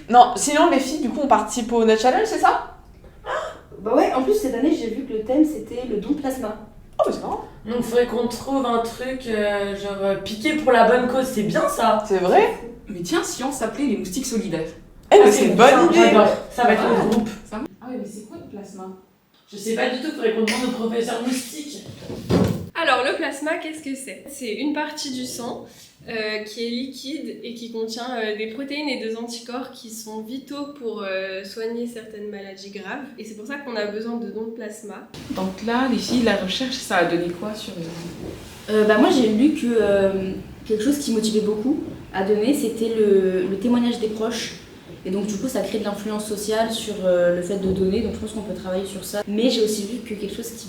Non, sinon les filles, du coup, on participe au Nut Challenge, c'est ça? Bah ouais, en plus cette année j'ai vu que le thème c'était le don de plasma. Oh, c'est marrant. Donc il faudrait qu'on trouve un truc piqué pour la bonne cause, c'est bien ça. C'est vrai? Mais tiens, si on s'appelait les moustiques solidaires. Eh, mais c'est une bonne idée! J'adore, ça va être le groupe. Ah ouais, mais c'est quoi le plasma? Je sais pas du tout, faudrait qu'on demande au professeur moustique. Alors le plasma, qu'est-ce que c'est? C'est une partie du sang qui est liquide et qui contient des protéines et des anticorps qui sont vitaux pour soigner certaines maladies graves. Et c'est pour ça qu'on a besoin de dons de plasma. Donc là, les filles, la recherche, ça a donné quoi sur Bah moi j'ai lu que quelque chose qui motivait beaucoup à donner c'était le témoignage des proches. Et donc du coup ça crée de l'influence sociale sur le fait de donner, donc je pense qu'on peut travailler sur ça. Mais j'ai aussi vu que quelque chose qui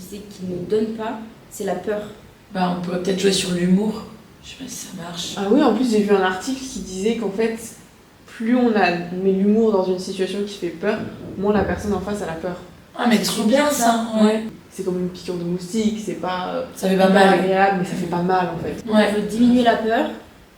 ne donne pas, c'est la peur. Bah on pourrait peut-être jouer sur l'humour. Je sais pas si ça marche. Ah oui, en plus, j'ai vu un article qui disait qu'en fait, plus on met l'humour dans une situation qui fait peur, moins la personne en face a la peur. Ah mais trop bien ça, ouais. C'est comme une piqûre de moustique, c'est pas Ça fait pas mal. agréable, mais ça fait pas mal en fait. Ouais. On veut diminuer la peur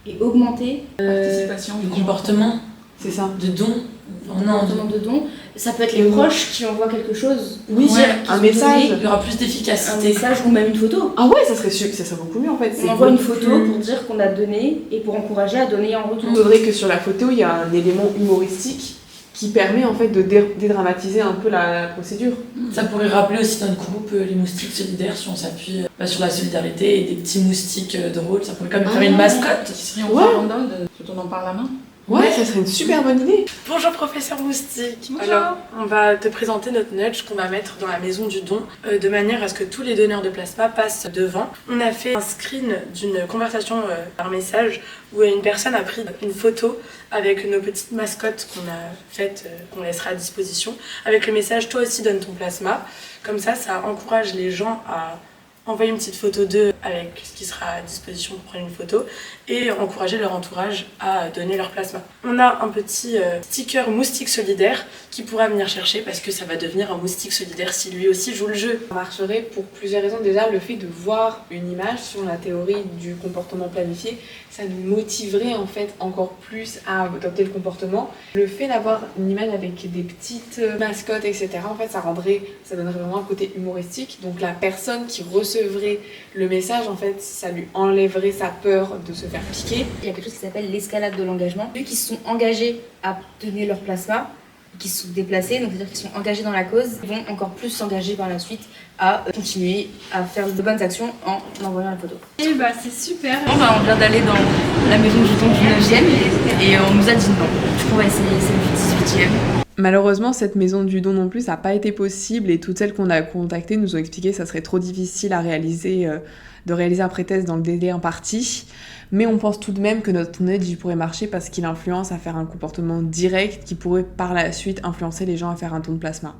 et augmenter participation Le comportement C'est ça. de don. le comportement de don. Ça peut être les proches qui envoient quelque chose. Oui, Ouais, un message. Il y aura plus Un d'efficacité. message ou même une photo. Ah ouais, ça serait beaucoup mieux en fait. On envoie une photo pour dire qu'on a donné et pour encourager à donner en retour. Il faudrait que sur la photo, il y a un élément humoristique qui permet en fait de dédramatiser un peu la procédure. Ça pourrait rappeler aussi notre groupe, les moustiques solidaires, si on s'appuie sur la solidarité et des petits moustiques drôles. Ça pourrait quand même faire une mascotte. qui serait en Ouais. farandole, tout on en parle la main. Ouais, ça serait une super bonne idée. Bonjour professeur Moustique. Bonjour. Alors, on va te présenter notre nudge qu'on va mettre dans la maison du don de manière à ce que tous les donneurs de plasma passent devant. On a fait un screen d'une conversation par message où une personne a pris une photo avec nos petites mascottes qu'on a faites, qu'on laissera à disposition, avec le message « Toi aussi donne ton plasma ». Comme ça encourage les gens à envoyer une petite photo d'eux avec ce qui sera à disposition pour prendre une photo et encourager leur entourage à donner leur plasma. On a un petit sticker moustique solidaire qui pourra venir chercher parce que ça va devenir un moustique solidaire si lui aussi joue le jeu. Ça marcherait pour plusieurs raisons. Déjà, le fait de voir une image sur la théorie du comportement planifié, ça nous motiverait en fait encore plus à adopter le comportement. Le fait d'avoir une image avec des petites mascottes, etc., en fait, ça donnerait vraiment un côté humoristique. Donc la personne qui recevrait le message, en fait, ça lui enlèverait sa peur de se faire piquer. Il y a quelque chose qui s'appelle l'escalade de l'engagement. Ceux qui se sont engagés à donner leur plasma, qui se sont déplacés, donc c'est-à-dire qu'ils sont engagés dans la cause, vont encore plus s'engager par la suite à continuer à faire de bonnes actions en envoyant la photo. Et bah c'est super. On vient d'aller dans la maison du don du 9e et on nous a dit non. Du coup on va essayer celle du 18e. Malheureusement, cette maison du don non plus, ça n'a pas été possible et toutes celles qu'on a contactées nous ont expliqué que ça serait trop difficile à réaliser, de réaliser un pré-test dans le délai imparti. Mais on pense tout de même que notre nudge pourrait marcher parce qu'il influence à faire un comportement direct qui pourrait par la suite influencer les gens à faire un don de plasma.